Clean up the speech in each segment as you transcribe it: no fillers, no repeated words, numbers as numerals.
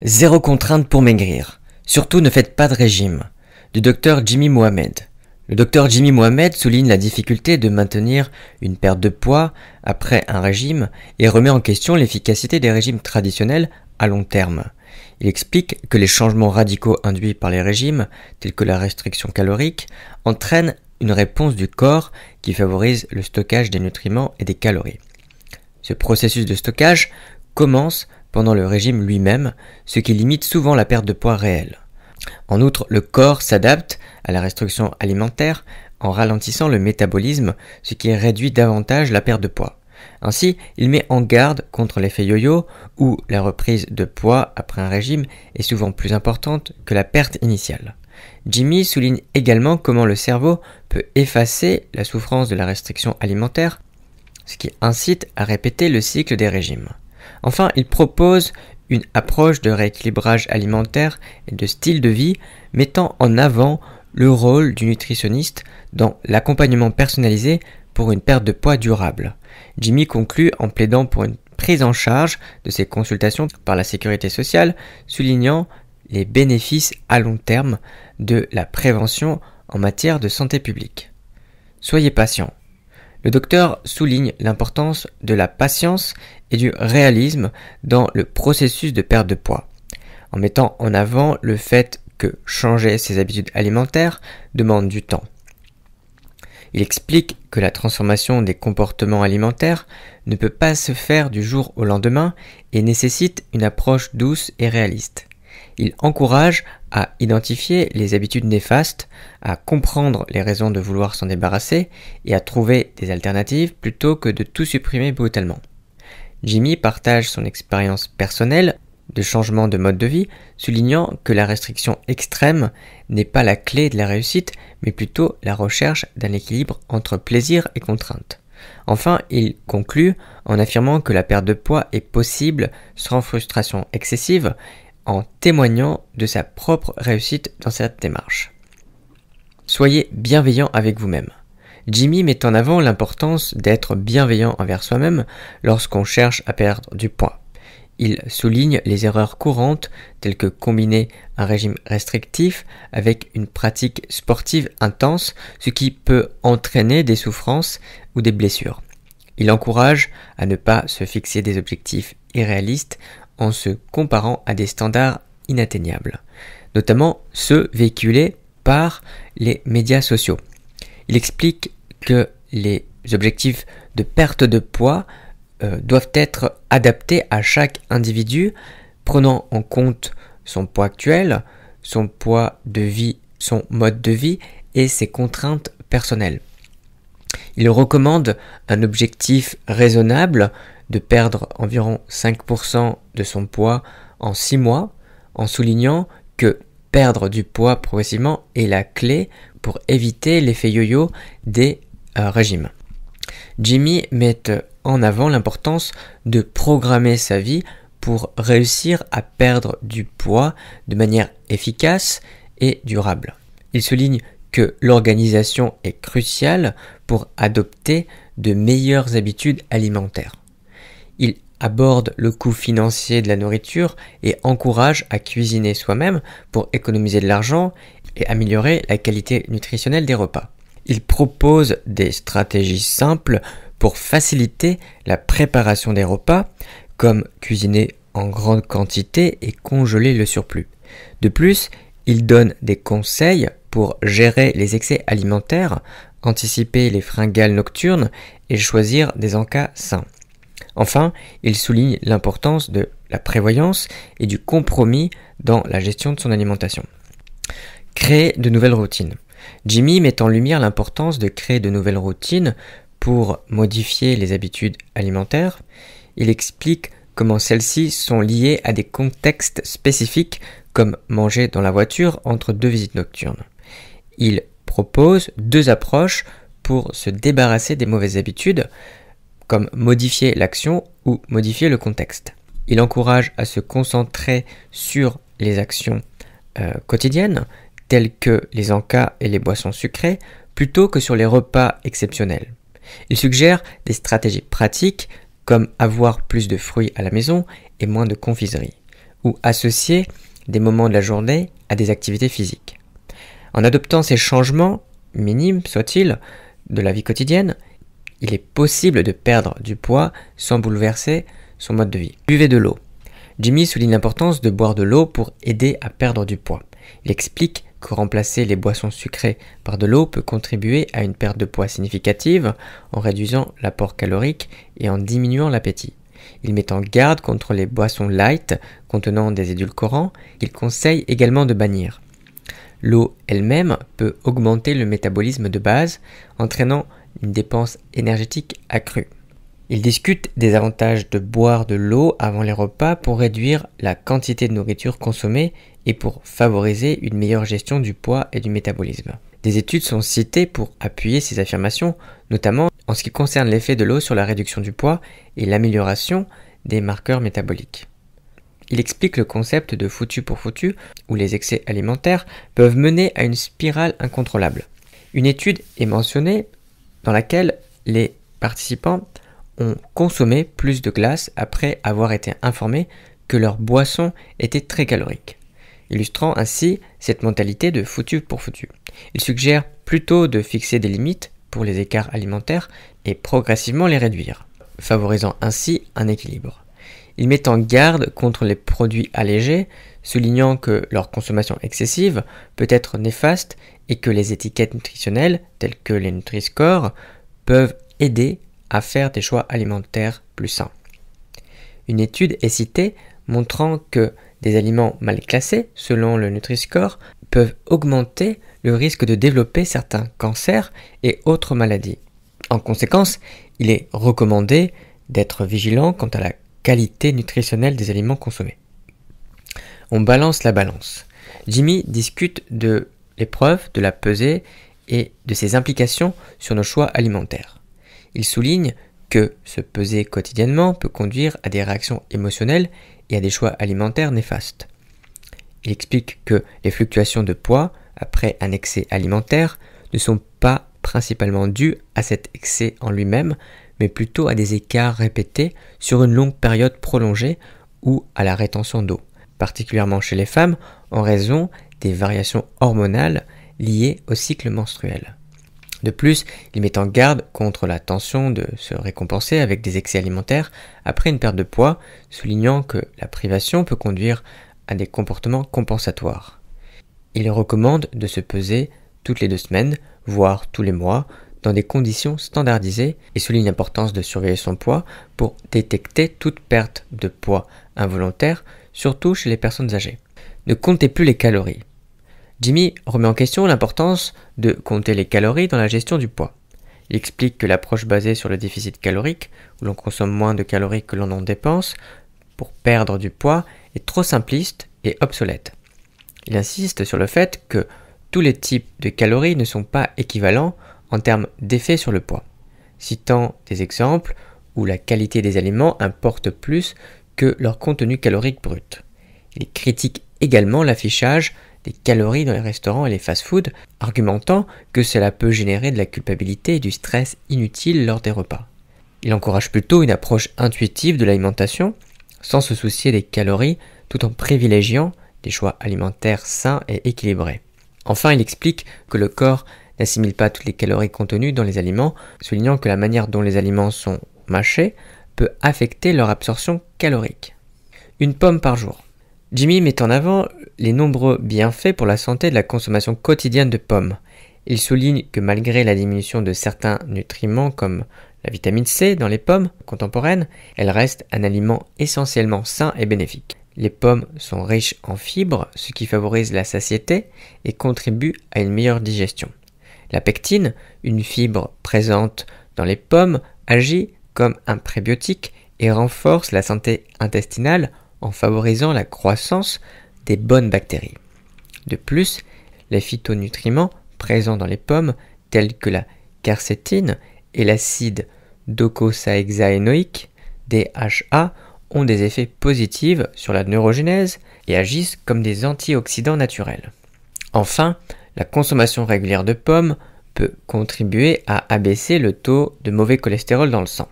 Zéro contrainte pour maigrir. Surtout ne faites pas de régime. Du docteur Jimmy Mohamed. Le docteur Jimmy Mohamed souligne la difficulté de maintenir une perte de poids après un régime et remet en question l'efficacité des régimes traditionnels à long terme. Il explique que les changements radicaux induits par les régimes, tels que la restriction calorique, entraînent une réponse du corps qui favorise le stockage des nutriments et des calories. Ce processus de stockage commence pendant le régime lui-même, ce qui limite souvent la perte de poids réelle. En outre, le corps s'adapte à la restriction alimentaire en ralentissant le métabolisme, ce qui réduit davantage la perte de poids. Ainsi, il met en garde contre l'effet yo-yo où la reprise de poids après un régime est souvent plus importante que la perte initiale. Jimmy souligne également comment le cerveau peut effacer la souffrance de la restriction alimentaire, ce qui incite à répéter le cycle des régimes. Enfin, il propose une approche de rééquilibrage alimentaire et de style de vie mettant en avant le rôle du nutritionniste dans l'accompagnement personnalisé pour une perte de poids durable. Jimmy conclut en plaidant pour une prise en charge de ces consultations par la sécurité sociale, soulignant les bénéfices à long terme de la prévention en matière de santé publique. Soyez patient. Le docteur souligne l'importance de la patience et du réalisme dans le processus de perte de poids, en mettant en avant le fait que changer ses habitudes alimentaires demande du temps. Il explique que la transformation des comportements alimentaires ne peut pas se faire du jour au lendemain et nécessite une approche douce et réaliste. Il encourage à identifier les habitudes néfastes, à comprendre les raisons de vouloir s'en débarrasser et à trouver des alternatives plutôt que de tout supprimer brutalement. Jimmy partage son expérience personnelle de changement de mode de vie, soulignant que la restriction extrême n'est pas la clé de la réussite, mais plutôt la recherche d'un équilibre entre plaisir et contrainte. Enfin, il conclut en affirmant que la perte de poids est possible sans frustration excessive, en témoignant de sa propre réussite dans cette démarche. Soyez bienveillant avec vous-même. Jimmy met en avant l'importance d'être bienveillant envers soi-même lorsqu'on cherche à perdre du poids. Il souligne les erreurs courantes telles que combiner un régime restrictif avec une pratique sportive intense, ce qui peut entraîner des souffrances ou des blessures. Il encourage à ne pas se fixer des objectifs irréalistes en se comparant à des standards inatteignables, notamment ceux véhiculés par les médias sociaux. Il explique que les objectifs de perte de poids doivent être adaptés à chaque individu, prenant en compte son poids actuel, son poids de vie, son mode de vie et ses contraintes personnelles. Il recommande un objectif raisonnable de perdre environ 5% de son poids en 6 mois, en soulignant que perdre du poids progressivement est la clé pour éviter l'effet yo-yo des régimes. Jimmy met en avant l'importance de programmer sa vie pour réussir à perdre du poids de manière efficace et durable. Il souligne que l'organisation est cruciale pour adopter de meilleures habitudes alimentaires. Il aborde le coût financier de la nourriture et encourage à cuisiner soi-même pour économiser de l'argent et améliorer la qualité nutritionnelle des repas. Il propose des stratégies simples pour faciliter la préparation des repas, comme cuisiner en grande quantité et congeler le surplus. De plus, il donne des conseils pour gérer les excès alimentaires, anticiper les fringales nocturnes et choisir des encas sains. Enfin, il souligne l'importance de la prévoyance et du compromis dans la gestion de son alimentation. Créer de nouvelles routines. Jimmy met en lumière l'importance de créer de nouvelles routines pour modifier les habitudes alimentaires. Il explique comment celles-ci sont liées à des contextes spécifiques comme manger dans la voiture entre 2 visites nocturnes. Il propose 2 approches pour se débarrasser des mauvaises habitudes, comme modifier l'action ou modifier le contexte. Il encourage à se concentrer sur les actions quotidiennes, telles que les encas et les boissons sucrées, plutôt que sur les repas exceptionnels. Il suggère des stratégies pratiques, comme avoir plus de fruits à la maison et moins de confiserie, ou associer des moments de la journée à des activités physiques. En adoptant ces changements, minimes soient-ils, de la vie quotidienne, il est possible de perdre du poids sans bouleverser son mode de vie. Buvez de l'eau. Jimmy souligne l'importance de boire de l'eau pour aider à perdre du poids. Il explique que remplacer les boissons sucrées par de l'eau peut contribuer à une perte de poids significative en réduisant l'apport calorique et en diminuant l'appétit. Il met en garde contre les boissons light contenant des édulcorants qu'il conseille également de bannir. L'eau elle-même peut augmenter le métabolisme de base, entraînant une dépense énergétique accrue. Il discute des avantages de boire de l'eau avant les repas pour réduire la quantité de nourriture consommée et pour favoriser une meilleure gestion du poids et du métabolisme. Des études sont citées pour appuyer ces affirmations, notamment en ce qui concerne l'effet de l'eau sur la réduction du poids et l'amélioration des marqueurs métaboliques. Il explique le concept de foutu pour foutu, où les excès alimentaires peuvent mener à une spirale incontrôlable. Une étude est mentionnée dans laquelle les participants ont consommé plus de glace après avoir été informés que leur boisson était très calorique, illustrant ainsi cette mentalité de foutu pour foutu. Il suggère plutôt de fixer des limites pour les écarts alimentaires et progressivement les réduire, favorisant ainsi un équilibre. Il met en garde contre les produits allégés, soulignant que leur consommation excessive peut être néfaste et que les étiquettes nutritionnelles, telles que les Nutri-Score, peuvent aider à faire des choix alimentaires plus sains. Une étude est citée montrant que des aliments mal classés, selon le Nutri-Score, peuvent augmenter le risque de développer certains cancers et autres maladies. En conséquence, il est recommandé d'être vigilant quant à la qualité nutritionnelle des aliments consommés. On balance la balance. Jimmy discute de l'épreuve, de la pesée et de ses implications sur nos choix alimentaires. Il souligne que se peser quotidiennement peut conduire à des réactions émotionnelles et à des choix alimentaires néfastes. Il explique que les fluctuations de poids après un excès alimentaire ne sont pas principalement dues à cet excès en lui-même, mais plutôt à des écarts répétés sur une longue période prolongée ou à la rétention d'eau, particulièrement chez les femmes en raison des variations hormonales liées au cycle menstruel. De plus, il met en garde contre la tentation de se récompenser avec des excès alimentaires après une perte de poids, soulignant que la privation peut conduire à des comportements compensatoires. Il recommande de se peser toutes les 2 semaines, voire tous les mois, dans des conditions standardisées et souligne l'importance de surveiller son poids pour détecter toute perte de poids involontaire, surtout chez les personnes âgées. Ne comptez plus les calories. Jimmy remet en question l'importance de compter les calories dans la gestion du poids. Il explique que l'approche basée sur le déficit calorique, où l'on consomme moins de calories que l'on en dépense, pour perdre du poids, est trop simpliste et obsolète. Il insiste sur le fait que tous les types de calories ne sont pas équivalents en termes d'effet sur le poids, citant des exemples où la qualité des aliments importe plus que leur contenu calorique brut. Il critique également l'affichage des calories dans les restaurants et les fast-foods, argumentant que cela peut générer de la culpabilité et du stress inutile lors des repas. Il encourage plutôt une approche intuitive de l'alimentation, sans se soucier des calories, tout en privilégiant des choix alimentaires sains et équilibrés. Enfin, il explique que le corps n'assimile pas toutes les calories contenues dans les aliments, soulignant que la manière dont les aliments sont mâchés peut affecter leur absorption calorique. Une pomme par jour. Jimmy met en avant les nombreux bienfaits pour la santé de la consommation quotidienne de pommes. Il souligne que malgré la diminution de certains nutriments comme la vitamine C dans les pommes contemporaines, elles restent un aliment essentiellement sain et bénéfique. Les pommes sont riches en fibres, ce qui favorise la satiété et contribue à une meilleure digestion. La pectine, une fibre présente dans les pommes, agit comme un prébiotique et renforce la santé intestinale en favorisant la croissance des bonnes bactéries. De plus, les phytonutriments présents dans les pommes, tels que la quercétine et l'acide docosahexaénoïque, DHA, ont des effets positifs sur la neurogénèse et agissent comme des antioxydants naturels. Enfin, la consommation régulière de pommes peut contribuer à abaisser le taux de mauvais cholestérol dans le sang.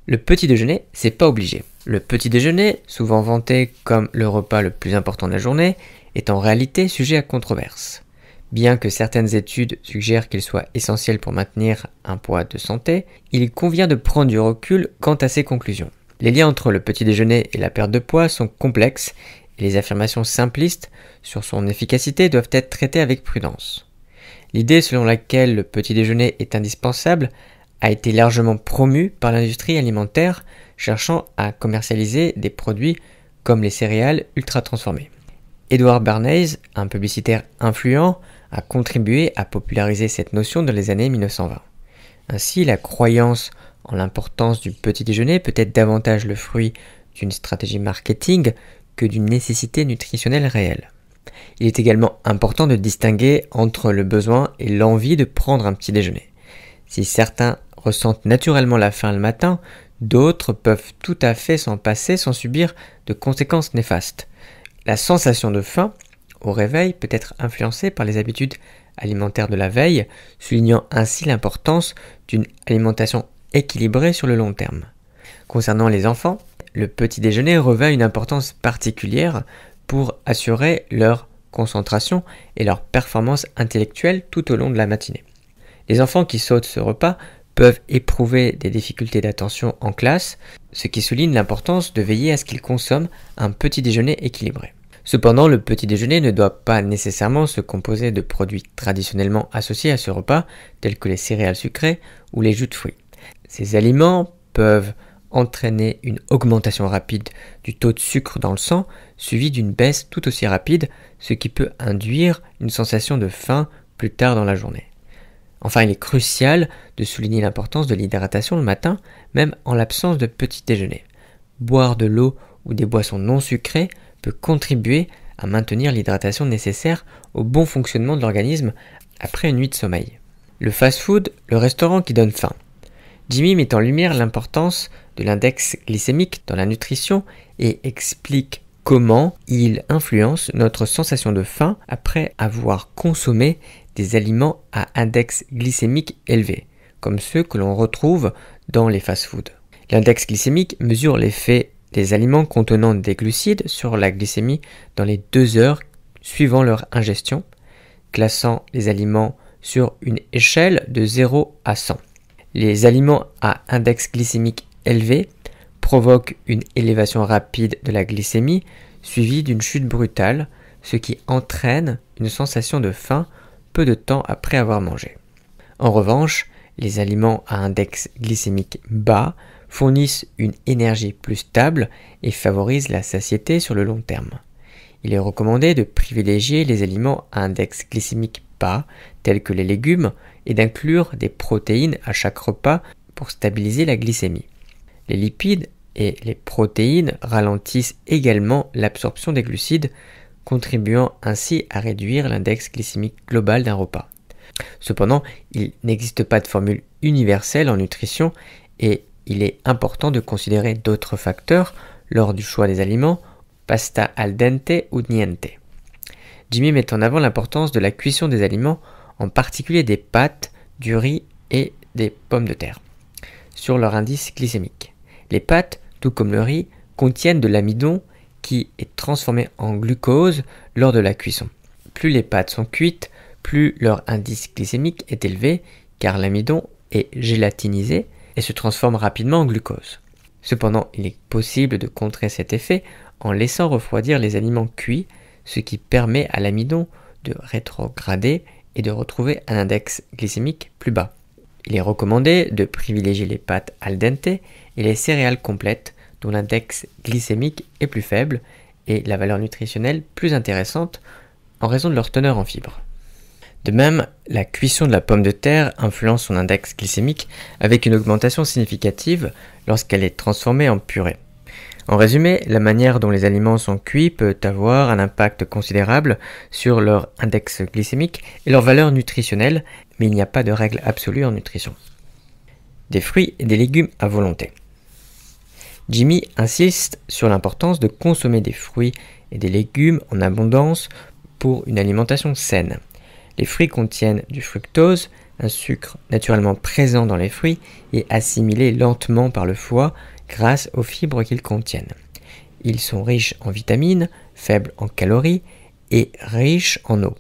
Le petit déjeuner, c'est pas obligé. Le petit déjeuner, souvent vanté comme le repas le plus important de la journée, est en réalité sujet à controverse. Bien que certaines études suggèrent qu'il soit essentiel pour maintenir un poids de santé, il convient de prendre du recul quant à ces conclusions. Les liens entre le petit déjeuner et la perte de poids sont complexes et les affirmations simplistes sur son efficacité doivent être traitées avec prudence. L'idée selon laquelle le petit déjeuner est indispensable a été largement promue par l'industrie alimentaire cherchant à commercialiser des produits comme les céréales ultra transformées. Edward Bernays, un publicitaire influent, a contribué à populariser cette notion dans les années 1920. Ainsi, la croyance en l'importance du petit déjeuner peut être davantage le fruit d'une stratégie marketing que d'une nécessité nutritionnelle réelle. Il est également important de distinguer entre le besoin et l'envie de prendre un petit déjeuner. Si certains ressentent naturellement la faim le matin, d'autres peuvent tout à fait s'en passer sans subir de conséquences néfastes. La sensation de faim au réveil peut être influencée par les habitudes alimentaires de la veille, soulignant ainsi l'importance d'une alimentation équilibrée sur le long terme. Concernant les enfants, le petit déjeuner revêt une importance particulière pour assurer leur concentration et leur performance intellectuelle tout au long de la matinée. Les enfants qui sautent ce repas peuvent éprouver des difficultés d'attention en classe, ce qui souligne l'importance de veiller à ce qu'ils consomment un petit déjeuner équilibré. Cependant, le petit déjeuner ne doit pas nécessairement se composer de produits traditionnellement associés à ce repas, tels que les céréales sucrées ou les jus de fruits. Ces aliments peuvent entraîner une augmentation rapide du taux de sucre dans le sang, suivie d'une baisse tout aussi rapide, ce qui peut induire une sensation de faim plus tard dans la journée. Enfin, il est crucial de souligner l'importance de l'hydratation le matin, même en l'absence de petit déjeuner. Boire de l'eau ou des boissons non sucrées peut contribuer à maintenir l'hydratation nécessaire au bon fonctionnement de l'organisme après une nuit de sommeil. Le fast-food, le restaurant qui donne faim. Jimmy met en lumière l'importance de l'index glycémique dans la nutrition et explique comment il influence notre sensation de faim après avoir consommé des aliments à index glycémique élevé, comme ceux que l'on retrouve dans les fast-foods. L'index glycémique mesure l'effet des aliments contenant des glucides sur la glycémie dans les 2 heures suivant leur ingestion, classant les aliments sur une échelle de 0 à 100. Les aliments à index glycémique élevé provoquent une élévation rapide de la glycémie suivie d'une chute brutale, ce qui entraîne une sensation de faim peu de temps après avoir mangé. En revanche, les aliments à index glycémique bas fournissent une énergie plus stable et favorisent la satiété sur le long terme. Il est recommandé de privilégier les aliments à index glycémique bas, tels que les légumes, et d'inclure des protéines à chaque repas pour stabiliser la glycémie. Les lipides et les protéines ralentissent également l'absorption des glucides, contribuant ainsi à réduire l'index glycémique global d'un repas. Cependant, il n'existe pas de formule universelle en nutrition et il est important de considérer d'autres facteurs lors du choix des aliments, pasta al dente ou niente. Jimmy met en avant l'importance de la cuisson des aliments, en particulier des pâtes, du riz et des pommes de terre, sur leur indice glycémique. Les pâtes, tout comme le riz, contiennent de l'amidon qui est transformé en glucose lors de la cuisson. Plus les pâtes sont cuites, plus leur indice glycémique est élevé, car l'amidon est gélatinisé et se transforme rapidement en glucose. Cependant, il est possible de contrer cet effet en laissant refroidir les aliments cuits, ce qui permet à l'amidon de rétrograder et de retrouver un index glycémique plus bas. Il est recommandé de privilégier les pâtes al dente et les céréales complètes dont l'index glycémique est plus faible et la valeur nutritionnelle plus intéressante en raison de leur teneur en fibres. De même, la cuisson de la pomme de terre influence son index glycémique avec une augmentation significative lorsqu'elle est transformée en purée. En résumé, la manière dont les aliments sont cuits peut avoir un impact considérable sur leur index glycémique et leur valeur nutritionnelle, mais il n'y a pas de règle absolue en nutrition. Des fruits et des légumes à volonté. Jimmy insiste sur l'importance de consommer des fruits et des légumes en abondance pour une alimentation saine. Les fruits contiennent du fructose, un sucre naturellement présent dans les fruits et assimilé lentement par le foie grâce aux fibres qu'ils contiennent. Ils sont riches en vitamines, faibles en calories et riches en eau,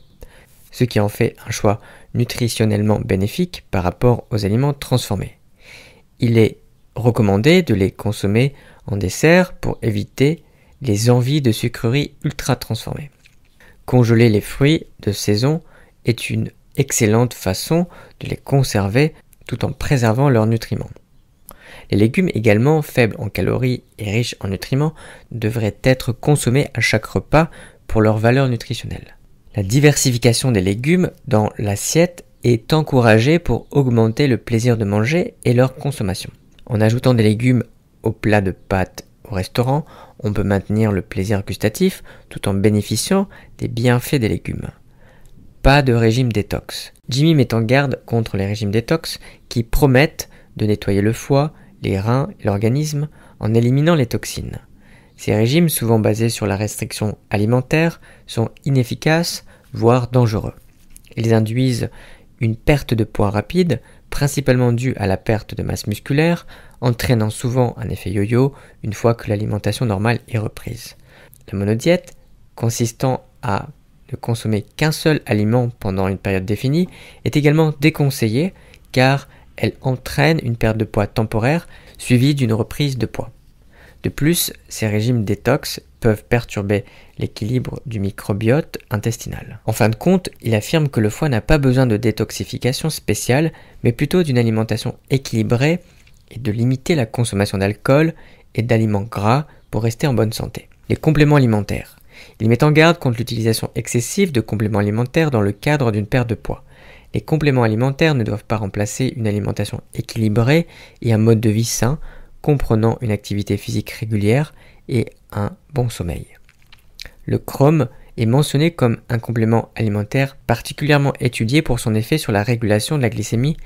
ce qui en fait un choix nutritionnellement bénéfique par rapport aux aliments transformés. Il est recommandé de les consommer en dessert pour éviter les envies de sucreries ultra transformées. Congeler les fruits de saison est une excellente façon de les conserver tout en préservant leurs nutriments. Les légumes également faibles en calories et riches en nutriments devraient être consommés à chaque repas pour leur valeur nutritionnelle. La diversification des légumes dans l'assiette est encouragée pour augmenter le plaisir de manger et leur consommation. En ajoutant des légumes au plat de pâtes au restaurant, on peut maintenir le plaisir gustatif tout en bénéficiant des bienfaits des légumes. Pas de régime détox. Jimmy met en garde contre les régimes détox qui promettent de nettoyer le foie, les reins et l'organisme en éliminant les toxines. Ces régimes, souvent basés sur la restriction alimentaire, sont inefficaces, voire dangereux. Ils induisent une perte de poids rapide, principalement due à la perte de masse musculaire, entraînant souvent un effet yo-yo une fois que l'alimentation normale est reprise. La monodiète, consistant à ne consommer qu'un seul aliment pendant une période définie, est également déconseillée car elle entraîne une perte de poids temporaire suivie d'une reprise de poids. De plus, ces régimes détox peuvent perturber l'équilibre du microbiote intestinal. En fin de compte, il affirme que le foie n'a pas besoin de détoxification spéciale, mais plutôt d'une alimentation équilibrée et de limiter la consommation d'alcool et d'aliments gras pour rester en bonne santé. Les compléments alimentaires. Il met en garde contre l'utilisation excessive de compléments alimentaires dans le cadre d'une perte de poids. Les compléments alimentaires ne doivent pas remplacer une alimentation équilibrée et un mode de vie sain, comprenant une activité physique régulière et un bon sommeil. Le chrome est mentionné comme un complément alimentaire particulièrement étudié pour son effet sur la régulation de la glycémie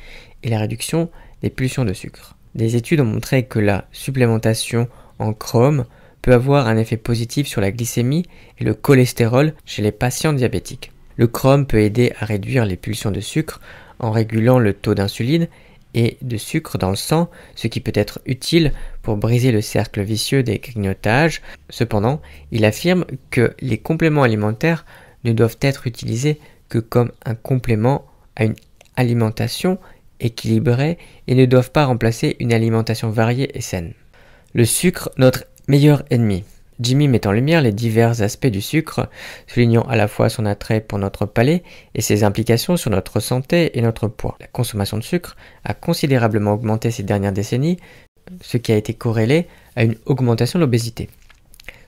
et la réduction des pulsions de sucre. Des études ont montré que la supplémentation en chrome peut avoir un effet positif sur la glycémie et le cholestérol chez les patients diabétiques. Le chrome peut aider à réduire les pulsions de sucre en régulant le taux d'insuline et de sucre dans le sang, ce qui peut être utile pour briser le cercle vicieux des grignotages. Cependant, il affirme que les compléments alimentaires ne doivent être utilisés que comme un complément à une alimentation équilibrée et ne doivent pas remplacer une alimentation variée et saine. Le sucre, notre meilleur ennemi. Jimmy met en lumière les divers aspects du sucre, soulignant à la fois son attrait pour notre palais et ses implications sur notre santé et notre poids. La consommation de sucre a considérablement augmenté ces dernières décennies, ce qui a été corrélé à une augmentation de l'obésité.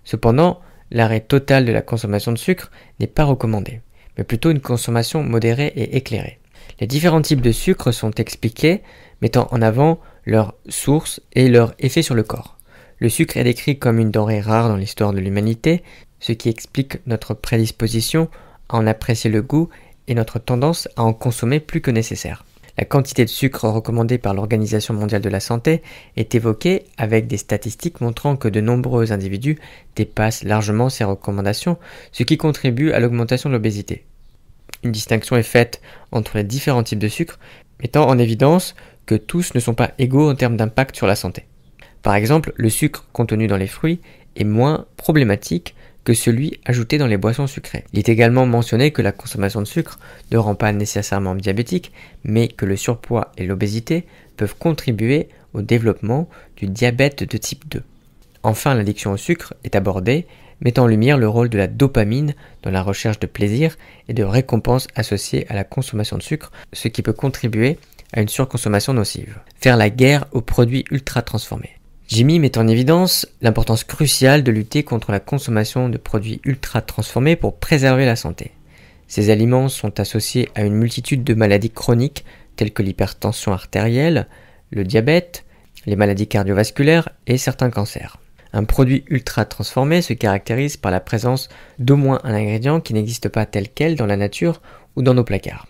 Cependant, l'arrêt total de la consommation de sucre n'est pas recommandé, mais plutôt une consommation modérée et éclairée. Les différents types de sucre sont expliqués, mettant en avant leur source et leur effet sur le corps. Le sucre est décrit comme une denrée rare dans l'histoire de l'humanité, ce qui explique notre prédisposition à en apprécier le goût et notre tendance à en consommer plus que nécessaire. La quantité de sucre recommandée par l'Organisation mondiale de la santé est évoquée avec des statistiques montrant que de nombreux individus dépassent largement ces recommandations, ce qui contribue à l'augmentation de l'obésité. Une distinction est faite entre les différents types de sucre, mettant en évidence que tous ne sont pas égaux en termes d'impact sur la santé. Par exemple, le sucre contenu dans les fruits est moins problématique que celui ajouté dans les boissons sucrées. Il est également mentionné que la consommation de sucre ne rend pas nécessairement diabétique, mais que le surpoids et l'obésité peuvent contribuer au développement du diabète de type 2. Enfin, l'addiction au sucre est abordée, mettant en lumière le rôle de la dopamine dans la recherche de plaisir et de récompense associée à la consommation de sucre, ce qui peut contribuer à une surconsommation nocive. Faire la guerre aux produits ultra transformés. Jimmy met en évidence l'importance cruciale de lutter contre la consommation de produits ultra transformés pour préserver la santé. Ces aliments sont associés à une multitude de maladies chroniques telles que l'hypertension artérielle, le diabète, les maladies cardiovasculaires et certains cancers. Un produit ultra transformé se caractérise par la présence d'au moins un ingrédient qui n'existe pas tel quel dans la nature ou dans nos placards.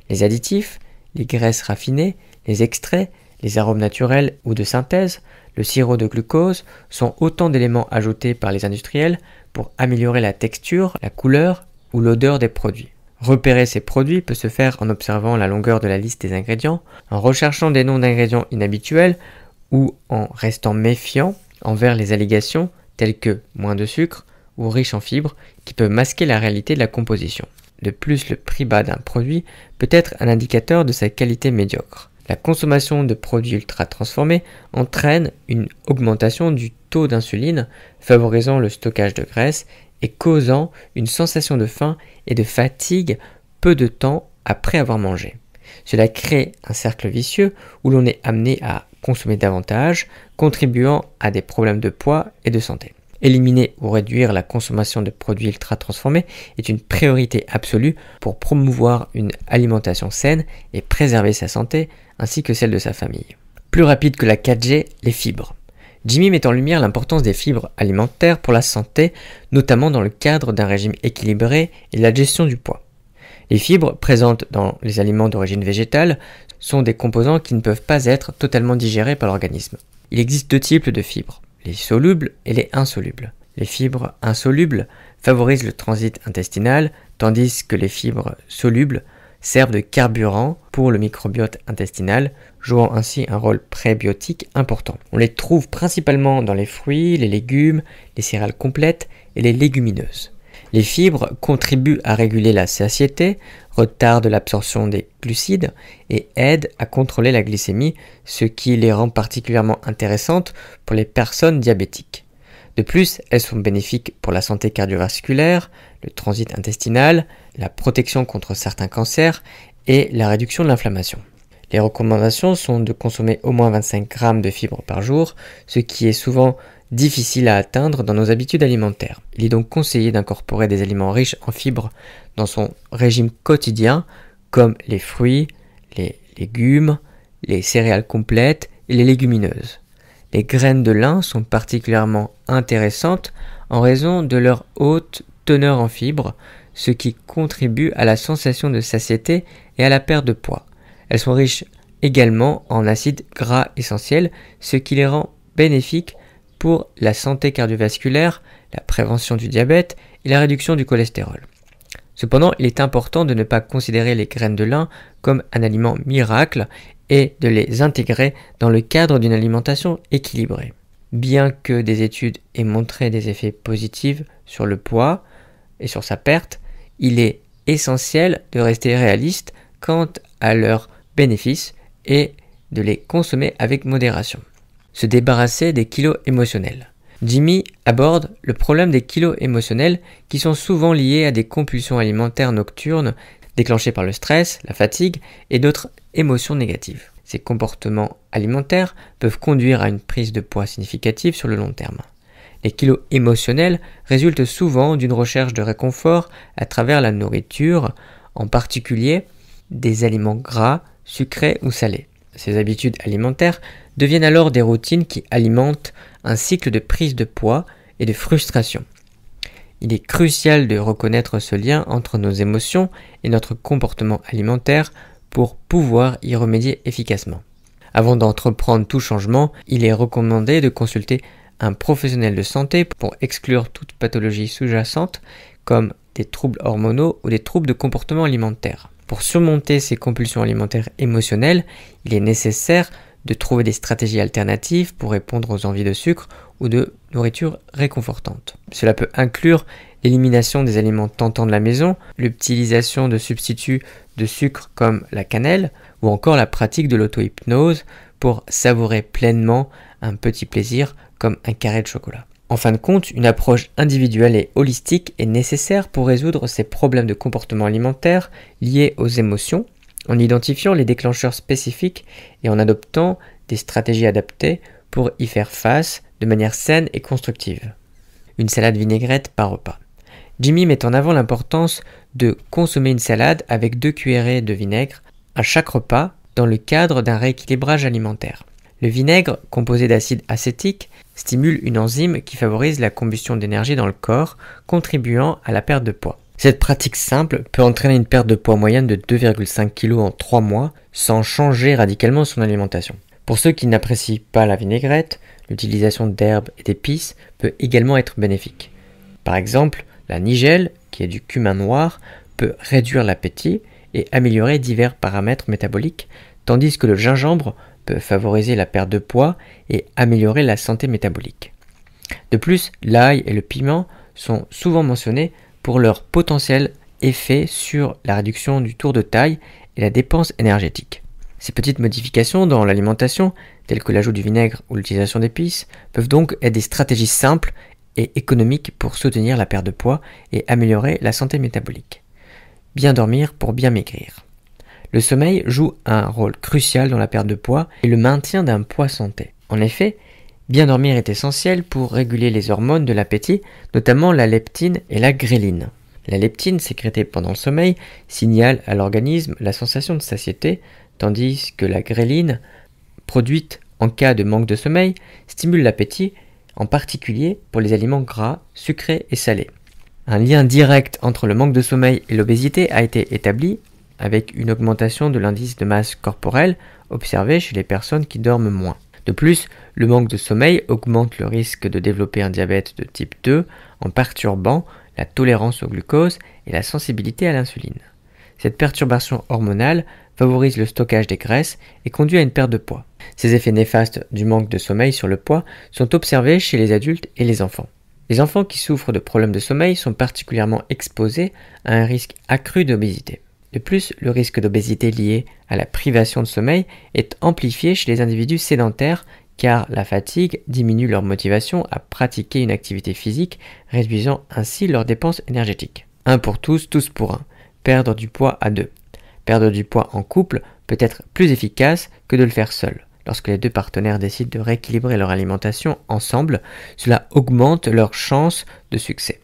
Les additifs, les graisses raffinées, les extraits, les arômes naturels ou de synthèse, le sirop de glucose sont autant d'éléments ajoutés par les industriels pour améliorer la texture, la couleur ou l'odeur des produits. Repérer ces produits peut se faire en observant la longueur de la liste des ingrédients, en recherchant des noms d'ingrédients inhabituels ou en restant méfiant envers les allégations telles que moins de sucre ou riche en fibres qui peuvent masquer la réalité de la composition. De plus, le prix bas d'un produit peut être un indicateur de sa qualité médiocre. La consommation de produits ultra transformés entraîne une augmentation du taux d'insuline, favorisant le stockage de graisse et causant une sensation de faim et de fatigue peu de temps après avoir mangé. Cela crée un cercle vicieux où l'on est amené à consommer davantage, contribuant à des problèmes de poids et de santé. Éliminer ou réduire la consommation de produits ultra transformés est une priorité absolue pour promouvoir une alimentation saine et préserver sa santé ainsi que celle de sa famille. Plus rapide que la 4G, les fibres. Jimmy met en lumière l'importance des fibres alimentaires pour la santé, notamment dans le cadre d'un régime équilibré et de la gestion du poids. Les fibres présentes dans les aliments d'origine végétale sont des composants qui ne peuvent pas être totalement digérés par l'organisme. Il existe deux types de fibres, les solubles et les insolubles. Les fibres insolubles favorisent le transit intestinal, tandis que les fibres solubles servent de carburant pour le microbiote intestinal, jouant ainsi un rôle prébiotique important. On les trouve principalement dans les fruits, les légumes, les céréales complètes et les légumineuses. Les fibres contribuent à réguler la satiété, retardent l'absorption des glucides et aident à contrôler la glycémie, ce qui les rend particulièrement intéressantes pour les personnes diabétiques. De plus, elles sont bénéfiques pour la santé cardiovasculaire, le transit intestinal, la protection contre certains cancers et la réduction de l'inflammation. Les recommandations sont de consommer au moins 25 grammes de fibres par jour, ce qui est souvent difficile à atteindre dans nos habitudes alimentaires. Il est donc conseillé d'incorporer des aliments riches en fibres dans son régime quotidien, comme les fruits, les légumes, les céréales complètes et les légumineuses. Les graines de lin sont particulièrement intéressantes en raison de leur haute teneur en fibres, ce qui contribue à la sensation de satiété et à la perte de poids. Elles sont riches également en acides gras essentiels, ce qui les rend bénéfiques pour la santé cardiovasculaire, la prévention du diabète et la réduction du cholestérol. Cependant, il est important de ne pas considérer les graines de lin comme un aliment miracle et de les intégrer dans le cadre d'une alimentation équilibrée. Bien que des études aient montré des effets positifs sur le poids et sur sa perte, il est essentiel de rester réaliste quant à leurs bénéfices et de les consommer avec modération. Se débarrasser des kilos émotionnels. Jimmy aborde le problème des kilos émotionnels qui sont souvent liés à des compulsions alimentaires nocturnes déclenchées par le stress, la fatigue et d'autres émotions négatives. Ces comportements alimentaires peuvent conduire à une prise de poids significative sur le long terme. Les kilos émotionnels résultent souvent d'une recherche de réconfort à travers la nourriture, en particulier des aliments gras, sucrés ou salés. Ces habitudes alimentaires deviennent alors des routines qui alimentent un cycle de prise de poids et de frustration. Il est crucial de reconnaître ce lien entre nos émotions et notre comportement alimentaire pour pouvoir y remédier efficacement. Avant d'entreprendre tout changement, il est recommandé de consulter un professionnel de santé pour exclure toute pathologie sous-jacente comme des troubles hormonaux ou des troubles de comportement alimentaire. Pour surmonter ces compulsions alimentaires émotionnelles, il est nécessaire de trouver des stratégies alternatives pour répondre aux envies de sucre ou de nourriture réconfortante. Cela peut inclure l'élimination des aliments tentants de la maison, l'utilisation de substituts de sucre comme la cannelle ou encore la pratique de l'auto-hypnose pour savourer pleinement un petit plaisir comme un carré de chocolat. En fin de compte, une approche individuelle et holistique est nécessaire pour résoudre ces problèmes de comportement alimentaire liés aux émotions, en identifiant les déclencheurs spécifiques et en adoptant des stratégies adaptées pour y faire face de manière saine et constructive. Une salade vinaigrette par repas. Jimmy met en avant l'importance de consommer une salade avec 2 cuillerées de vinaigre à chaque repas dans le cadre d'un rééquilibrage alimentaire. Le vinaigre, composé d'acide acétique, stimule une enzyme qui favorise la combustion d'énergie dans le corps, contribuant à la perte de poids. Cette pratique simple peut entraîner une perte de poids moyenne de 2,5 kg en 3 mois sans changer radicalement son alimentation. Pour ceux qui n'apprécient pas la vinaigrette, l'utilisation d'herbes et d'épices peut également être bénéfique. Par exemple, la nigelle, qui est du cumin noir, peut réduire l'appétit et améliorer divers paramètres métaboliques, tandis que le gingembre peut favoriser la perte de poids et améliorer la santé métabolique. De plus, l'ail et le piment sont souvent mentionnés pour leur potentiel effet sur la réduction du tour de taille et la dépense énergétique. Ces petites modifications dans l'alimentation, telles que l'ajout du vinaigre ou l'utilisation d'épices, peuvent donc être des stratégies simples et économiques pour soutenir la perte de poids et améliorer la santé métabolique. Bien dormir pour bien maigrir. Le sommeil joue un rôle crucial dans la perte de poids et le maintien d'un poids santé. En effet, bien dormir est essentiel pour réguler les hormones de l'appétit, notamment la leptine et la gréline. La leptine, sécrétée pendant le sommeil, signale à l'organisme la sensation de satiété, tandis que la gréline, produite en cas de manque de sommeil, stimule l'appétit, en particulier pour les aliments gras, sucrés et salés. Un lien direct entre le manque de sommeil et l'obésité a été établi avec une augmentation de l'indice de masse corporelle observée chez les personnes qui dorment moins. De plus, le manque de sommeil augmente le risque de développer un diabète de type 2 en perturbant la tolérance au glucose et la sensibilité à l'insuline. Cette perturbation hormonale favorise le stockage des graisses et conduit à une perte de poids. Ces effets néfastes du manque de sommeil sur le poids sont observés chez les adultes et les enfants. Les enfants qui souffrent de problèmes de sommeil sont particulièrement exposés à un risque accru d'obésité. De plus, le risque d'obésité lié à la privation de sommeil est amplifié chez les individus sédentaires car la fatigue diminue leur motivation à pratiquer une activité physique, réduisant ainsi leurs dépenses énergétiques. Un pour tous, tous pour un. Perdre du poids à deux. Perdre du poids en couple peut être plus efficace que de le faire seul. Lorsque les deux partenaires décident de rééquilibrer leur alimentation ensemble, cela augmente leurs chances de succès.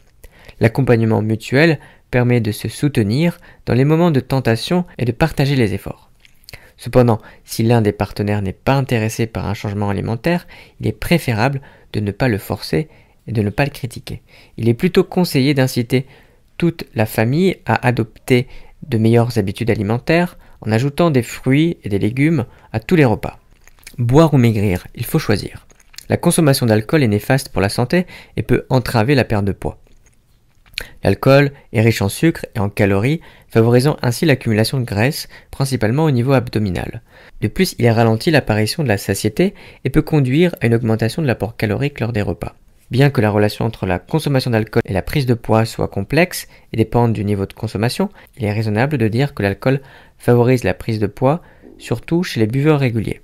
L'accompagnement mutuel permet de se soutenir dans les moments de tentation et de partager les efforts. Cependant, si l'un des partenaires n'est pas intéressé par un changement alimentaire, il est préférable de ne pas le forcer et de ne pas le critiquer. Il est plutôt conseillé d'inciter toute la famille à adopter de meilleures habitudes alimentaires en ajoutant des fruits et des légumes à tous les repas. Boire ou maigrir, il faut choisir. La consommation d'alcool est néfaste pour la santé et peut entraver la perte de poids. L'alcool est riche en sucre et en calories, favorisant ainsi l'accumulation de graisse, principalement au niveau abdominal. De plus, il ralentit l'apparition de la satiété et peut conduire à une augmentation de l'apport calorique lors des repas. Bien que la relation entre la consommation d'alcool et la prise de poids soit complexe et dépende du niveau de consommation, il est raisonnable de dire que l'alcool favorise la prise de poids, surtout chez les buveurs réguliers.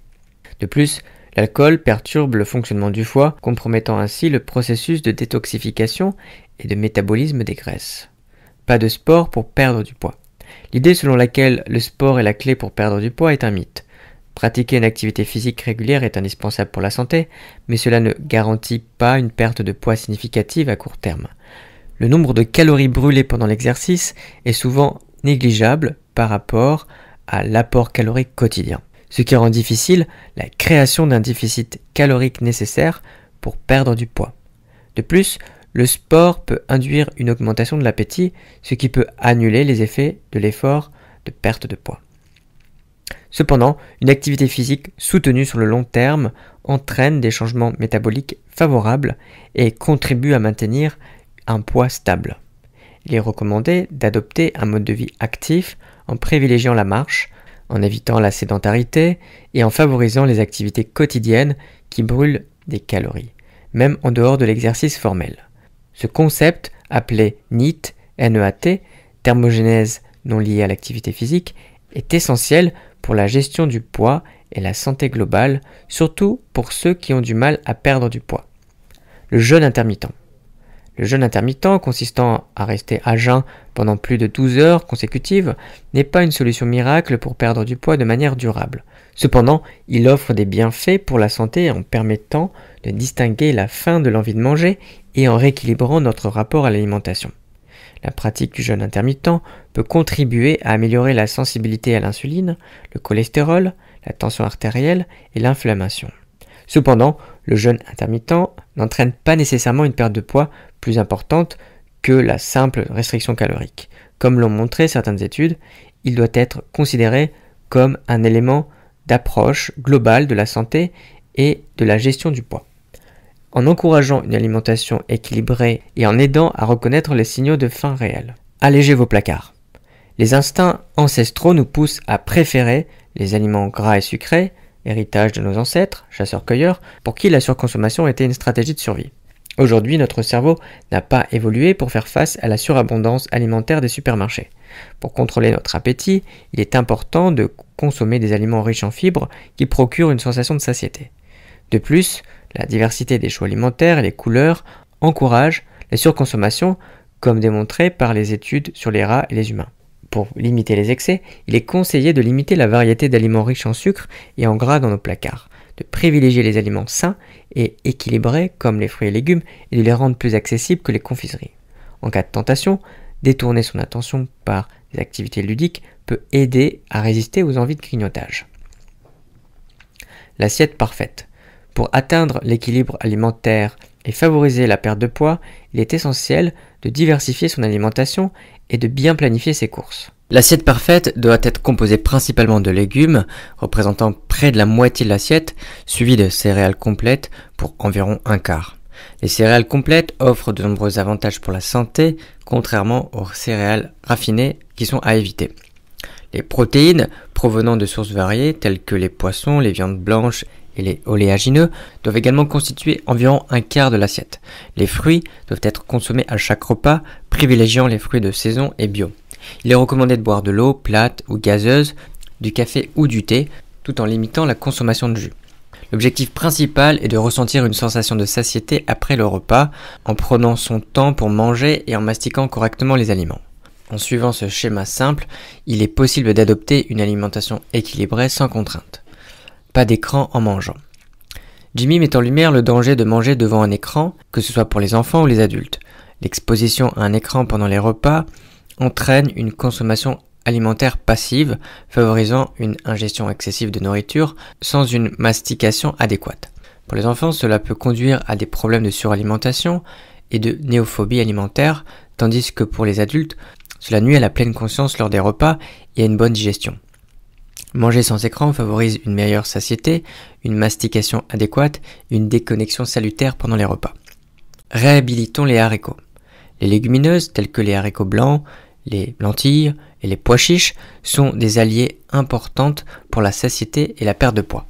De plus, l'alcool perturbe le fonctionnement du foie, compromettant ainsi le processus de détoxification et de métabolisme des graisses. Pas de sport pour perdre du poids. L'idée selon laquelle le sport est la clé pour perdre du poids est un mythe. Pratiquer une activité physique régulière est indispensable pour la santé, mais cela ne garantit pas une perte de poids significative à court terme. Le nombre de calories brûlées pendant l'exercice est souvent négligeable par rapport à l'apport calorique quotidien, ce qui rend difficile la création d'un déficit calorique nécessaire pour perdre du poids. De plus, le sport peut induire une augmentation de l'appétit, ce qui peut annuler les effets de l'effort de perte de poids. Cependant, une activité physique soutenue sur le long terme entraîne des changements métaboliques favorables et contribue à maintenir un poids stable. Il est recommandé d'adopter un mode de vie actif en privilégiant la marche, en évitant la sédentarité et en favorisant les activités quotidiennes qui brûlent des calories, même en dehors de l'exercice formel. Ce concept, appelé NEAT, N-E-A-T, thermogénèse non liée à l'activité physique, est essentiel pour la gestion du poids et la santé globale, surtout pour ceux qui ont du mal à perdre du poids. Le jeûne intermittent. Le jeûne intermittent, consistant à rester à jeun pendant plus de 12 heures consécutives, n'est pas une solution miracle pour perdre du poids de manière durable. Cependant, il offre des bienfaits pour la santé en permettant de distinguer la faim de l'envie de manger et en rééquilibrant notre rapport à l'alimentation. La pratique du jeûne intermittent peut contribuer à améliorer la sensibilité à l'insuline, le cholestérol, la tension artérielle et l'inflammation. Cependant, le jeûne intermittent n'entraîne pas nécessairement une perte de poids plus importante que la simple restriction calorique. Comme l'ont montré certaines études, il doit être considéré comme un élément d'approche globale de la santé et de la gestion du poids. En encourageant une alimentation équilibrée et en aidant à reconnaître les signaux de faim réelle. Allégez vos placards. Les instincts ancestraux nous poussent à préférer les aliments gras et sucrés, héritage de nos ancêtres, chasseurs-cueilleurs, pour qui la surconsommation était une stratégie de survie. Aujourd'hui, notre cerveau n'a pas évolué pour faire face à la surabondance alimentaire des supermarchés. Pour contrôler notre appétit, il est important de consommer des aliments riches en fibres qui procurent une sensation de satiété. De plus, la diversité des choix alimentaires et les couleurs encouragent la surconsommation, comme démontré par les études sur les rats et les humains. Pour limiter les excès, il est conseillé de limiter la variété d'aliments riches en sucre et en gras dans nos placards, de privilégier les aliments sains et équilibrés comme les fruits et légumes et de les rendre plus accessibles que les confiseries. En cas de tentation, détourner son attention par des activités ludiques peut aider à résister aux envies de grignotage. L'assiette parfaite. Pour atteindre l'équilibre alimentaire et favoriser la perte de poids, il est essentiel de diversifier son alimentation et de bien planifier ses courses. L'assiette parfaite doit être composée principalement de légumes, représentant près de la moitié de l'assiette, suivie de céréales complètes pour environ un quart. Les céréales complètes offrent de nombreux avantages pour la santé, contrairement aux céréales raffinées qui sont à éviter. Les protéines provenant de sources variées, telles que les poissons, les viandes blanches et les oléagineux, doivent également constituer environ un quart de l'assiette. Les fruits doivent être consommés à chaque repas, privilégiant les fruits de saison et bio. Il est recommandé de boire de l'eau plate ou gazeuse, du café ou du thé, tout en limitant la consommation de jus. L'objectif principal est de ressentir une sensation de satiété après le repas, en prenant son temps pour manger et en mastiquant correctement les aliments. En suivant ce schéma simple, il est possible d'adopter une alimentation équilibrée sans contrainte. Pas d'écran en mangeant. Jimmy met en lumière le danger de manger devant un écran, que ce soit pour les enfants ou les adultes. L'exposition à un écran pendant les repas entraîne une consommation alimentaire passive, favorisant une ingestion excessive de nourriture sans une mastication adéquate. Pour les enfants, cela peut conduire à des problèmes de suralimentation et de néophobie alimentaire, tandis que pour les adultes, cela nuit à la pleine conscience lors des repas et à une bonne digestion. Manger sans écran favorise une meilleure satiété, une mastication adéquate et une déconnexion salutaire pendant les repas. Réhabilitons les haricots. Les légumineuses telles que les haricots blancs, les lentilles et les pois chiches sont des alliés importantes pour la satiété et la perte de poids.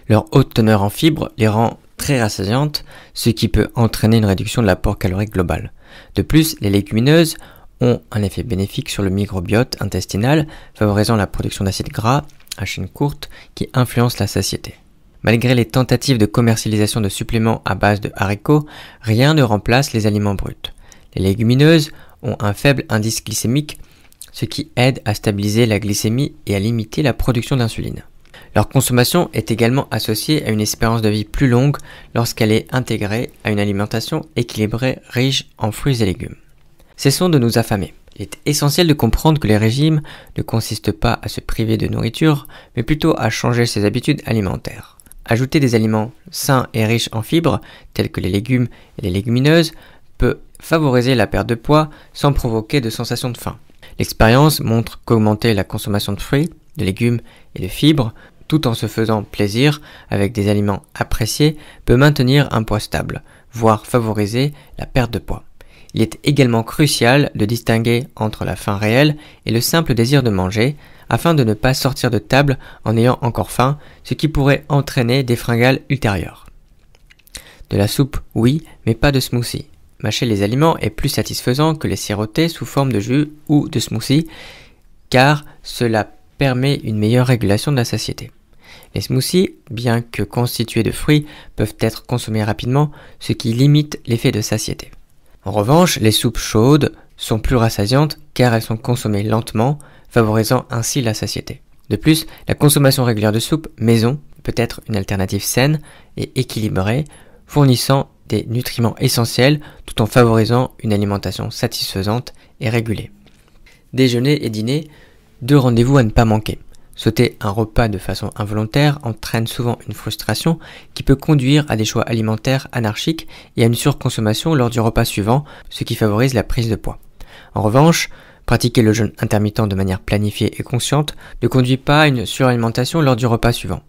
Leur haute teneur en fibres les rend très rassasiantes, ce qui peut entraîner une réduction de l'apport calorique global. De plus, les légumineuses ont un effet bénéfique sur le microbiote intestinal, favorisant la production d'acides gras à chaîne courte qui influencent la satiété. Malgré les tentatives de commercialisation de suppléments à base de haricots, rien ne remplace les aliments bruts. Les légumineuses ont un faible indice glycémique, ce qui aide à stabiliser la glycémie et à limiter la production d'insuline. Leur consommation est également associée à une espérance de vie plus longue lorsqu'elle est intégrée à une alimentation équilibrée riche en fruits et légumes. Cessons de nous affamer. Il est essentiel de comprendre que les régimes ne consistent pas à se priver de nourriture, mais plutôt à changer ses habitudes alimentaires. Ajouter des aliments sains et riches en fibres, tels que les légumes et les légumineuses, peut favoriser la perte de poids sans provoquer de sensation de faim. L'expérience montre qu'augmenter la consommation de fruits, de légumes et de fibres, tout en se faisant plaisir avec des aliments appréciés, peut maintenir un poids stable, voire favoriser la perte de poids. Il est également crucial de distinguer entre la faim réelle et le simple désir de manger, afin de ne pas sortir de table en ayant encore faim, ce qui pourrait entraîner des fringales ultérieures. De la soupe, oui, mais pas de smoothie. Mâcher les aliments est plus satisfaisant que les siroter sous forme de jus ou de smoothie, car cela permet une meilleure régulation de la satiété. Les smoothies, bien que constitués de fruits, peuvent être consommés rapidement, ce qui limite l'effet de satiété. En revanche, les soupes chaudes sont plus rassasiantes car elles sont consommées lentement, favorisant ainsi la satiété. De plus, la consommation régulière de soupe maison peut être une alternative saine et équilibrée, fournissant des nutriments essentiels tout en favorisant une alimentation satisfaisante et régulée. Déjeuner et dîner, 2 rendez-vous à ne pas manquer. Sauter un repas de façon involontaire entraîne souvent une frustration qui peut conduire à des choix alimentaires anarchiques et à une surconsommation lors du repas suivant, ce qui favorise la prise de poids. En revanche, pratiquer le jeûne intermittent de manière planifiée et consciente ne conduit pas à une suralimentation lors du repas suivant.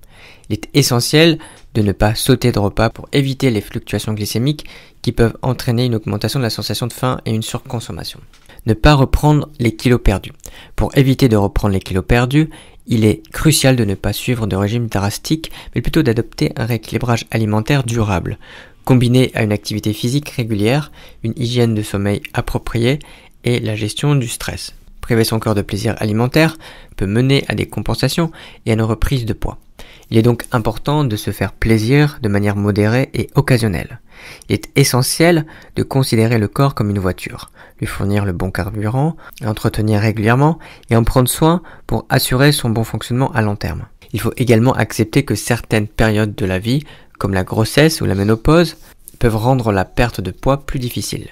Il est essentiel de ne pas sauter de repas pour éviter les fluctuations glycémiques qui peuvent entraîner une augmentation de la sensation de faim et une surconsommation. ne pas reprendre les kilos perdus. Pour éviter de reprendre les kilos perdus, il est crucial de ne pas suivre de régime drastique, mais plutôt d'adopter un rééquilibrage alimentaire durable, combiné à une activité physique régulière, une hygiène de sommeil appropriée et la gestion du stress. Priver son corps de plaisir alimentaire peut mener à des compensations et à une reprise de poids. Il est donc important de se faire plaisir de manière modérée et occasionnelle. Il est essentiel de considérer le corps comme une voiture, lui fournir le bon carburant, l'entretenir régulièrement et en prendre soin pour assurer son bon fonctionnement à long terme. Il faut également accepter que certaines périodes de la vie, comme la grossesse ou la ménopause, peuvent rendre la perte de poids plus difficile.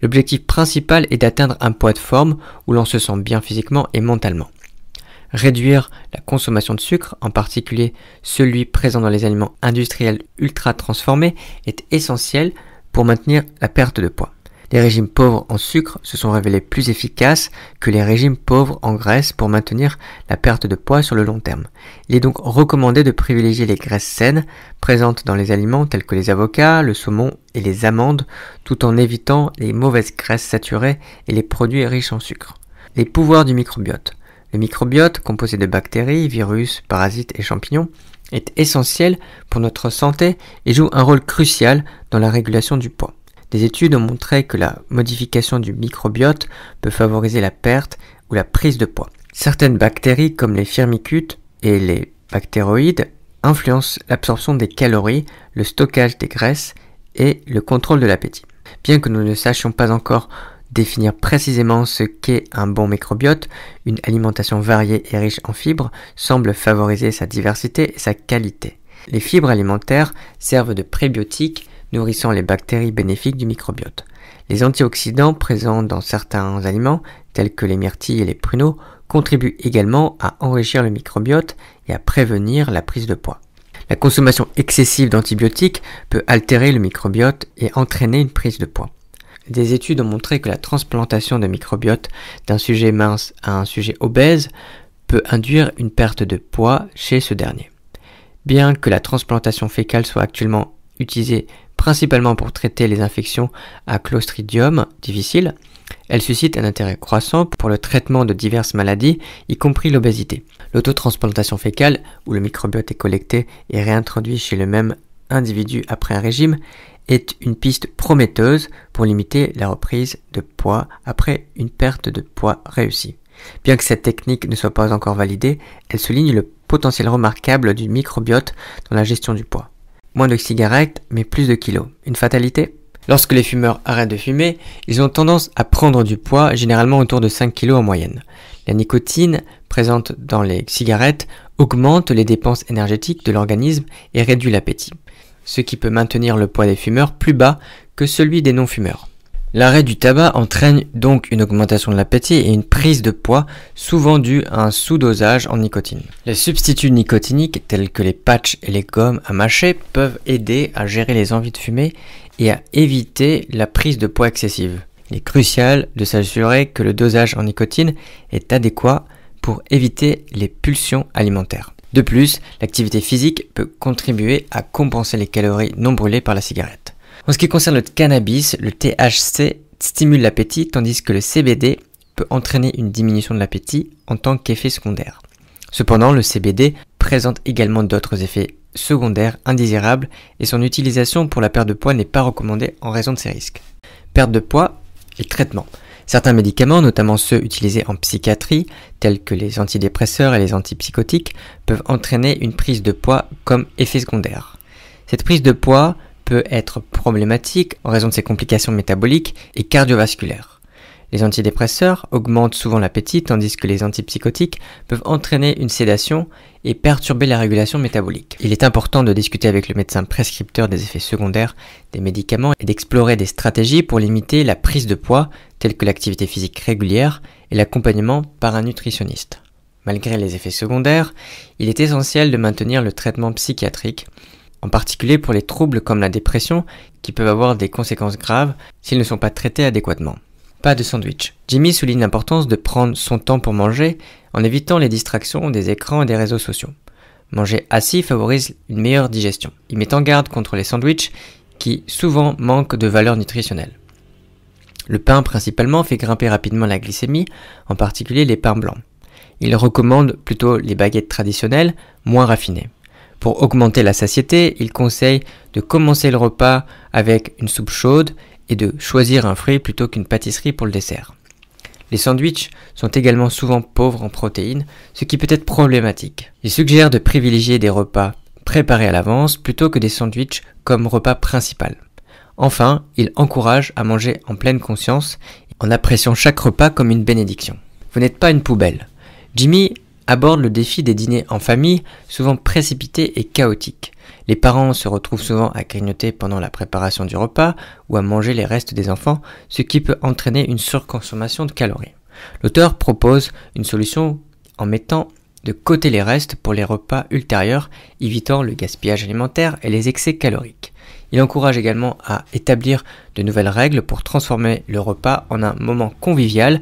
L'objectif principal est d'atteindre un poids de forme où l'on se sent bien physiquement et mentalement. Réduire la consommation de sucre, en particulier celui présent dans les aliments industriels ultra transformés, est essentiel pour maintenir la perte de poids. Les régimes pauvres en sucre se sont révélés plus efficaces que les régimes pauvres en graisse pour maintenir la perte de poids sur le long terme. Il est donc recommandé de privilégier les graisses saines présentes dans les aliments tels que les avocats, le saumon et les amandes, tout en évitant les mauvaises graisses saturées et les produits riches en sucre. Les pouvoirs du microbiote. Le microbiote, composé de bactéries, virus, parasites et champignons, est essentiel pour notre santé et joue un rôle crucial dans la régulation du poids. Des études ont montré que la modification du microbiote peut favoriser la perte ou la prise de poids. Certaines bactéries comme les firmicutes et les bactéroïdes influencent l'absorption des calories, le stockage des graisses et le contrôle de l'appétit. Bien que nous ne sachions pas encore définir précisément ce qu'est un bon microbiote, une alimentation variée et riche en fibres semble favoriser sa diversité et sa qualité. Les fibres alimentaires servent de prébiotiques, nourrissant les bactéries bénéfiques du microbiote. Les antioxydants présents dans certains aliments, tels que les myrtilles et les pruneaux, contribuent également à enrichir le microbiote et à prévenir la prise de poids. La consommation excessive d'antibiotiques peut altérer le microbiote et entraîner une prise de poids. Des études ont montré que la transplantation de microbiote d'un sujet mince à un sujet obèse peut induire une perte de poids chez ce dernier. Bien que la transplantation fécale soit actuellement utilisée principalement pour traiter les infections à Clostridium difficiles, elle suscite un intérêt croissant pour le traitement de diverses maladies, y compris l'obésité. L'autotransplantation fécale, où le microbiote est collecté et réintroduit chez le même individu après un régime, est une piste prometteuse pour limiter la reprise de poids après une perte de poids réussie. Bien que cette technique ne soit pas encore validée, elle souligne le potentiel remarquable du microbiote dans la gestion du poids. Moins de cigarettes, mais plus de kilos. Une fatalité ? Lorsque les fumeurs arrêtent de fumer, ils ont tendance à prendre du poids, généralement autour de 5 kg en moyenne. La nicotine, présente dans les cigarettes, augmente les dépenses énergétiques de l'organisme et réduit l'appétit, ce qui peut maintenir le poids des fumeurs plus bas que celui des non-fumeurs. L'arrêt du tabac entraîne donc une augmentation de l'appétit et une prise de poids, souvent due à un sous-dosage en nicotine. Les substituts nicotiniques, tels que les patchs et les gommes à mâcher, peuvent aider à gérer les envies de fumer et à éviter la prise de poids excessive. Il est crucial de s'assurer que le dosage en nicotine est adéquat pour éviter les pulsions alimentaires. De plus, l'activité physique peut contribuer à compenser les calories non brûlées par la cigarette. En ce qui concerne le cannabis, le THC stimule l'appétit tandis que le CBD peut entraîner une diminution de l'appétit en tant qu'effet secondaire. Cependant, le CBD présente également d'autres effets secondaires indésirables et son utilisation pour la perte de poids n'est pas recommandée en raison de ces risques. Perte de poids et traitement. Certains médicaments, notamment ceux utilisés en psychiatrie, tels que les antidépresseurs et les antipsychotiques, peuvent entraîner une prise de poids comme effet secondaire. Cette prise de poids peut être problématique en raison de ses complications métaboliques et cardiovasculaires. Les antidépresseurs augmentent souvent l'appétit tandis que les antipsychotiques peuvent entraîner une sédation et perturber la régulation métabolique. Il est important de discuter avec le médecin prescripteur des effets secondaires des médicaments et d'explorer des stratégies pour limiter la prise de poids telles que l'activité physique régulière et l'accompagnement par un nutritionniste. Malgré les effets secondaires, il est essentiel de maintenir le traitement psychiatrique, en particulier pour les troubles comme la dépression qui peuvent avoir des conséquences graves s'ils ne sont pas traités adéquatement. Pas de sandwich. Jimmy souligne l'importance de prendre son temps pour manger en évitant les distractions des écrans et des réseaux sociaux. Manger assis favorise une meilleure digestion. Il met en garde contre les sandwichs qui souvent manquent de valeur nutritionnelle. Le pain principalement fait grimper rapidement la glycémie, en particulier les pains blancs. Il recommande plutôt les baguettes traditionnelles, moins raffinées. Pour augmenter la satiété, il conseille de commencer le repas avec une soupe chaude et de choisir un fruit plutôt qu'une pâtisserie pour le dessert. Les sandwichs sont également souvent pauvres en protéines, ce qui peut être problématique. Il suggère de privilégier des repas préparés à l'avance plutôt que des sandwichs comme repas principal. Enfin, il encourage à manger en pleine conscience, en appréciant chaque repas comme une bénédiction. Vous n'êtes pas une poubelle. Jimmy aborde le défi des dîners en famille, souvent précipités et chaotiques. Les parents se retrouvent souvent à grignoter pendant la préparation du repas ou à manger les restes des enfants, ce qui peut entraîner une surconsommation de calories. L'auteur propose une solution en mettant de côté les restes pour les repas ultérieurs, évitant le gaspillage alimentaire et les excès caloriques. Il encourage également à établir de nouvelles règles pour transformer le repas en un moment convivial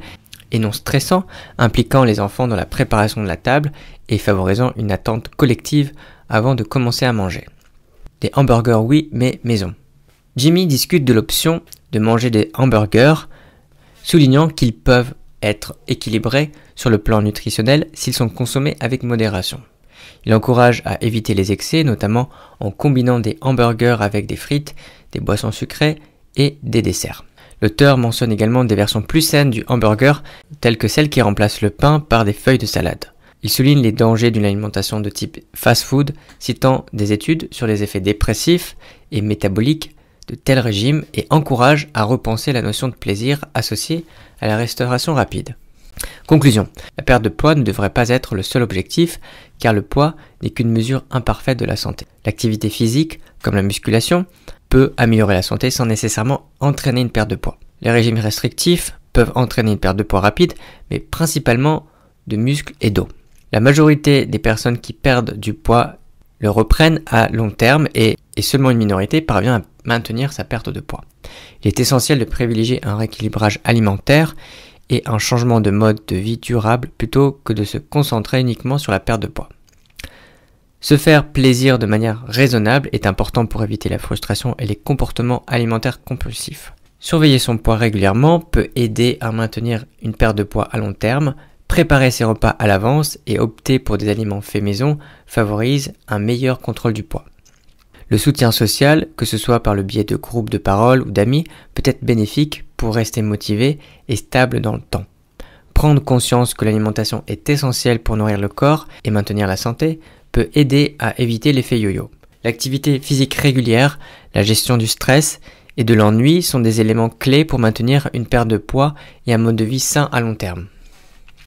et non stressant, impliquant les enfants dans la préparation de la table et favorisant une attente collective avant de commencer à manger. Des hamburgers oui, mais maison. Jimmy discute de l'option de manger des hamburgers, soulignant qu'ils peuvent être équilibrés sur le plan nutritionnel s'ils sont consommés avec modération. Il encourage à éviter les excès, notamment en combinant des hamburgers avec des frites, des boissons sucrées et des desserts. L'auteur mentionne également des versions plus saines du hamburger, telles que celles qui remplacent le pain par des feuilles de salade. Il souligne les dangers d'une alimentation de type fast-food, citant des études sur les effets dépressifs et métaboliques de tels régimes et encourage à repenser la notion de plaisir associée à la restauration rapide. Conclusion. La perte de poids ne devrait pas être le seul objectif, car le poids n'est qu'une mesure imparfaite de la santé. L'activité physique, comme la musculation, peut améliorer la santé sans nécessairement entraîner une perte de poids. Les régimes restrictifs peuvent entraîner une perte de poids rapide, mais principalement de muscles et d'eau. La majorité des personnes qui perdent du poids le reprennent à long terme et seulement une minorité parvient à maintenir sa perte de poids. Il est essentiel de privilégier un rééquilibrage alimentaire et un changement de mode de vie durable plutôt que de se concentrer uniquement sur la perte de poids. Se faire plaisir de manière raisonnable est important pour éviter la frustration et les comportements alimentaires compulsifs. Surveiller son poids régulièrement peut aider à maintenir une perte de poids à long terme. Préparer ses repas à l'avance et opter pour des aliments faits maison favorise un meilleur contrôle du poids. Le soutien social, que ce soit par le biais de groupes de parole ou d'amis, peut être bénéfique pour rester motivé et stable dans le temps. Prendre conscience que l'alimentation est essentielle pour nourrir le corps et maintenir la santé peut aider à éviter l'effet yo-yo. L'activité physique régulière, la gestion du stress et de l'ennui sont des éléments clés pour maintenir une perte de poids et un mode de vie sain à long terme.